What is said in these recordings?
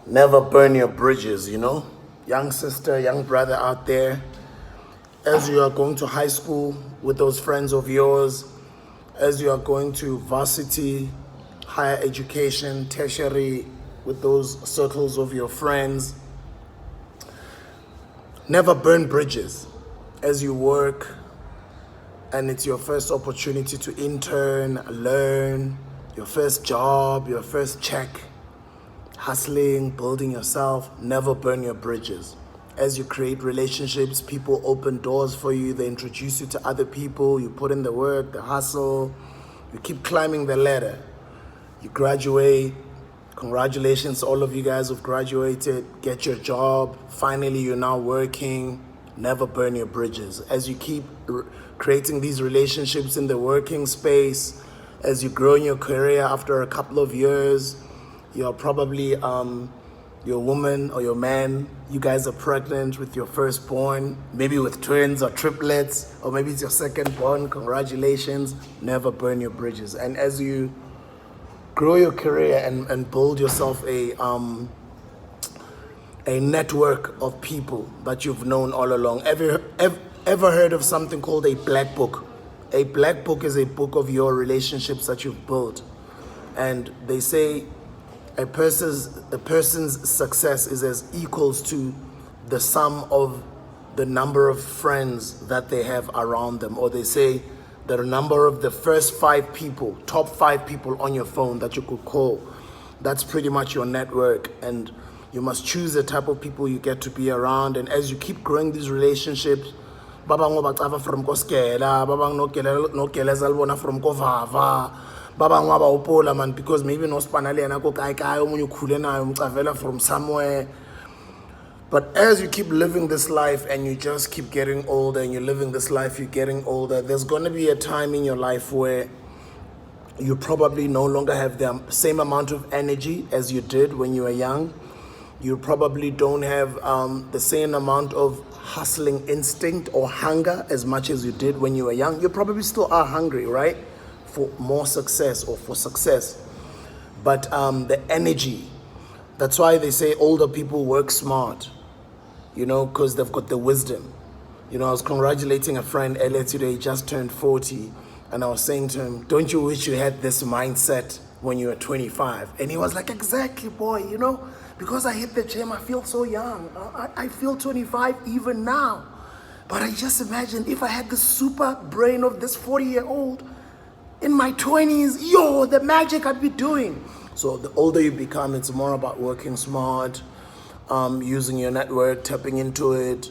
Never burn your bridges, Young sister, young brother out there, as you are going to high school with those friends of yours, as you are going to varsity, higher education, tertiary, with those circles of your friends, never burn bridges as you work and it's your first opportunity to intern, learn, your first job, your first check. Hustling, building yourself, never burn your bridges. As you create relationships, people open doors for you, they introduce you to other people, you put in the work, the hustle, you keep climbing the ladder. You graduate, congratulations to all of you guys who've graduated, get your job, finally you're now working, never burn your bridges. As you keep creating these relationships in the working space, as you grow in your career after a couple of years, you're probably your woman or your man, you guys are pregnant with your firstborn, maybe with twins or triplets, or maybe it's your second born, congratulations, never burn your bridges. And as you grow your career and build yourself a network of people that you've known all along, ever heard of something called a black book? A black book is a book of your relationships that you've built. And they say a person's success is as equals to the sum of the number of friends that they have around them. Or they say the number of the first 5 people, top 5 people on your phone that you could call. That's pretty much your network. And you must choose the type of people you get to be around. And as you keep growing these relationships, babang bacava from Koskela, babang no keleza from Kovava, babang waba upola man, because maybe no spanali na ko kai omunyu khule na umcavela from somewhere. But as you keep living this life and you just keep getting older and you're living this life, you're getting older, there's going to be a time in your life where you probably no longer have the same amount of energy as you did when you were young. You probably don't have the same amount of hustling instinct or hunger as much as you did when you were young. You probably still are hungry, right? For more success or for success. But the energy, that's why they say older people work smart, because they've got the wisdom. I was congratulating a friend earlier today, he just turned 40, and I was saying to him, don't you wish you had this mindset when you were 25? And he was like, exactly, boy, because I hit the gym, I feel so young. I feel 25 even now. But I just imagine if I had the super brain of this 40-year-old in my 20s, the magic I'd be doing. So the older you become, it's more about working smart, using your network, tapping into it,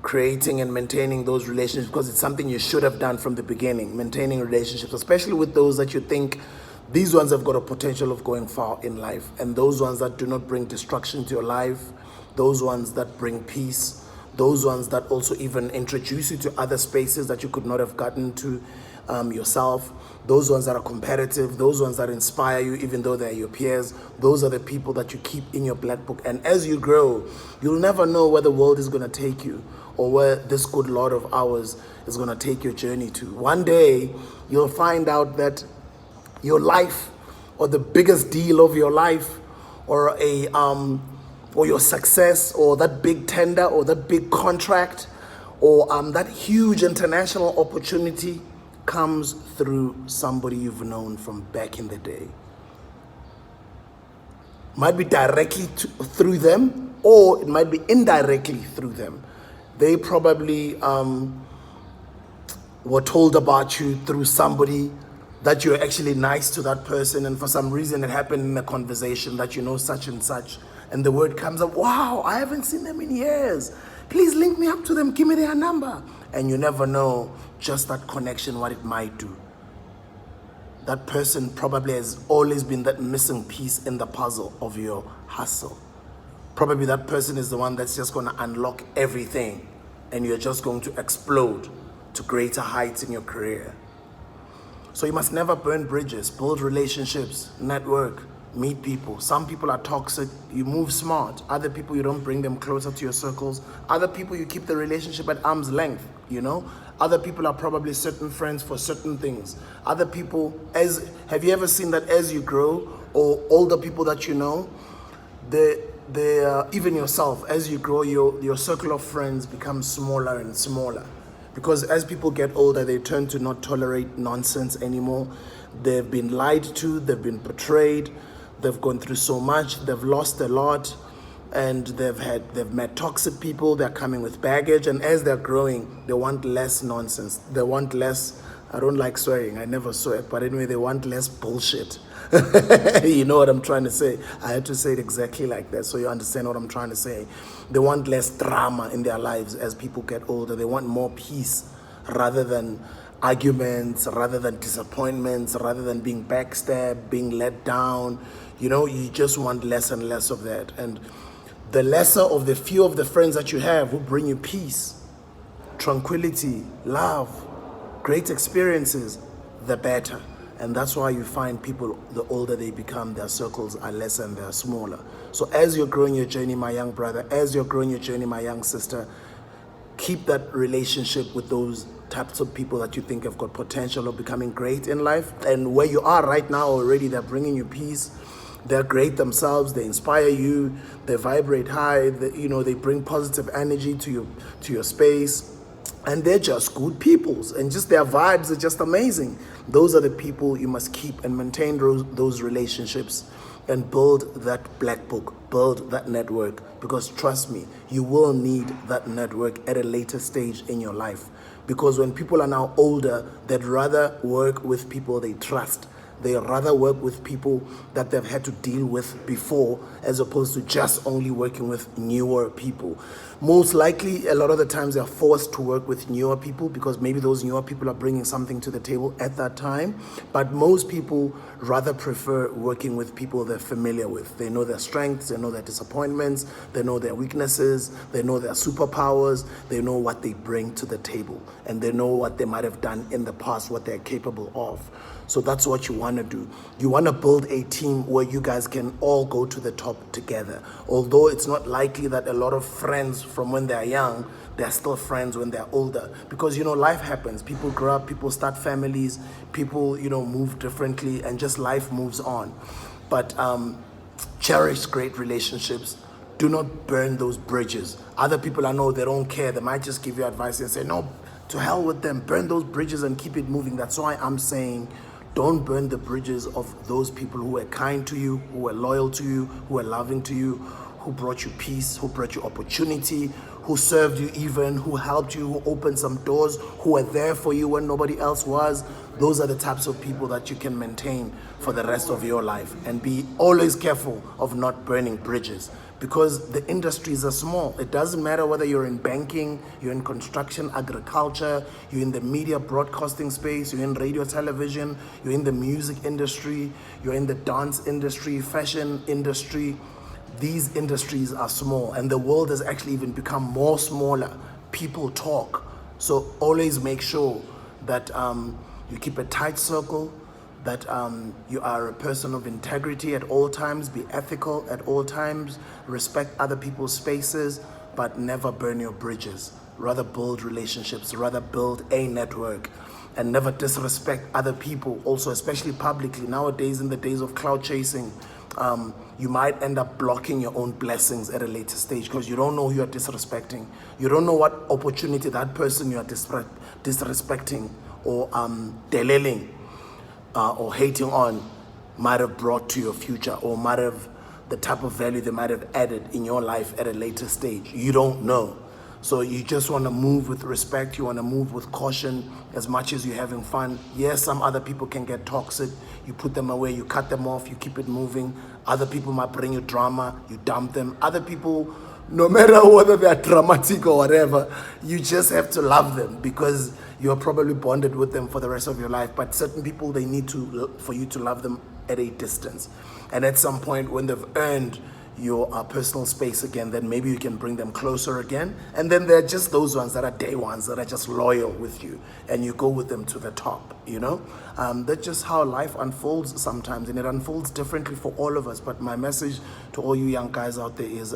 creating and maintaining those relationships, because it's something you should have done from the beginning, maintaining relationships, especially with those that you think these ones have got a potential of going far in life, and those ones that do not bring destruction to your life, those ones that bring peace, those ones that also even introduce you to other spaces that you could not have gotten to yourself, those ones that are competitive, those ones that inspire you even though they're your peers. Those are the people that you keep in your black book. And as you grow, you'll never know where the world is going to take you or where this good Lord of ours is going to take your journey to. One day, you'll find out that your life, or the biggest deal of your life, or or your success, or that big tender, or that big contract, or that huge international opportunity comes through somebody you've known from back in the day. Might be directly through them, or it might be indirectly through them. They probably were told about you through somebody that you're actually nice to that person, and for some reason it happened in a conversation that such and such, and the word comes up, wow, I haven't seen them in years. Please link me up to them, give me their number. And you never know just that connection, what it might do. That person probably has always been that missing piece in the puzzle of your hustle. Probably that person is the one that's just going to unlock everything, and you're just going to explode to greater heights in your career. So you must never burn bridges, build relationships, network, meet people. Some people are toxic, you move smart. Other people, you don't bring them closer to your circles. Other people, you keep the relationship at arm's length, Other people are probably certain friends for certain things. Other people, have you ever seen that as you grow, or older people that even yourself, as you grow, your circle of friends becomes smaller and smaller. Because as people get older, they tend to not tolerate nonsense anymore. They've been lied to, they've been betrayed, they've gone through so much, they've lost a lot, and they've met toxic people, they're coming with baggage, and as they're growing, they want less nonsense. They want less, I don't like swearing, I never swear, but anyway, they want less bullshit. You know what I'm trying to say? I had to say it exactly like that so you understand what I'm trying to say. They want less drama in their lives as people get older. They want more peace rather than arguments, rather than disappointments, rather than being backstabbed, being let down. You know, you just want less and less of that. And the lesser of the few of the friends that you have who bring you peace, tranquility, love, great experiences, the better. And that's why you find people, the older they become, their circles are less and they're smaller. So as you're growing your journey, my young brother, as you're growing your journey, my young sister, keep that relationship with those types of people that you think have got potential of becoming great in life. And where you are right now already, they're bringing you peace. They're great themselves. They inspire you. They vibrate high. They bring positive energy to your space. And they're just good peoples, and just their vibes are just amazing. Those are the people you must keep and maintain those relationships and build that black book, build that network, because trust me, you will need that network at a later stage in your life. Because when people are now older, they'd rather work with people they trust. They rather work with people that they've had to deal with before, as opposed to just only working with newer people. Most likely, a lot of the times they're forced to work with newer people because maybe those newer people are bringing something to the table at that time. But most people rather prefer working with people they're familiar with. They know their strengths, they know their disappointments, they know their weaknesses, they know their superpowers, they know what they bring to the table, and they know what they might have done in the past, what they're capable of. So that's what you want to do. You want to build a team where you guys can all go to the top together. Although it's not likely that a lot of friends from when they're young, they're still friends when they're older. Because, life happens. People grow up, people start families, people, move differently, and just life moves on. But cherish great relationships. Do not burn those bridges. Other people, I know, they don't care. They might just give you advice and say, no, to hell with them. Burn those bridges and keep it moving. That's why I'm saying, don't burn the bridges of those people who were kind to you, who were loyal to you, who were loving to you, who brought you peace, who brought you opportunity, who served you even, who helped you, who opened some doors, who were there for you when nobody else was. Those are the types of people that you can maintain for the rest of your life. And be always careful of not burning bridges, because the industries are small. It doesn't matter whether you're in banking, you're in construction, agriculture, you're in the media broadcasting space, you're in radio, television, you're in the music industry, you're in the dance industry, fashion industry. These industries are small, and the world has actually even become more smaller. People talk. So always make sure that you keep a tight circle, that you are a person of integrity at all times, be ethical at all times, respect other people's spaces, but never burn your bridges. Rather build relationships, rather build a network, and never disrespect other people also, especially publicly. Nowadays, in the days of cloud chasing, you might end up blocking your own blessings at a later stage because you don't know who you're disrespecting. You don't know what opportunity that person you are disrespecting or deliling or hating on might have brought to your future, or might have the type of value they might have added in your life at a later stage. You don't know. So you just want to move with respect. You want to move with caution as much as you're having fun. Yes, some other people can get toxic. You put them away, you cut them off, you keep it moving. Other people might bring you drama, you dump them. Other people, no matter whether they're dramatic or whatever, you just have to love them because you're probably bonded with them for the rest of your life. But certain people, they need for you to love them at a distance. And at some point when they've earned your personal space again, then maybe you can bring them closer again. And then there are just those ones that are day ones that are just loyal with you, and you go with them to the top. That's just how life unfolds sometimes, and it unfolds differently for all of us. But my message to all you young guys out there is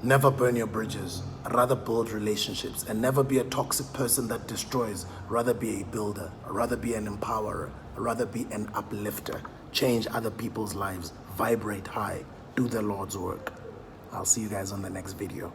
never burn your bridges, rather build relationships, and never be a toxic person that destroys. Rather be a builder, rather be an empowerer, rather be an uplifter. Change other people's lives, vibrate high, do the Lord's work. I'll see you guys on the next video.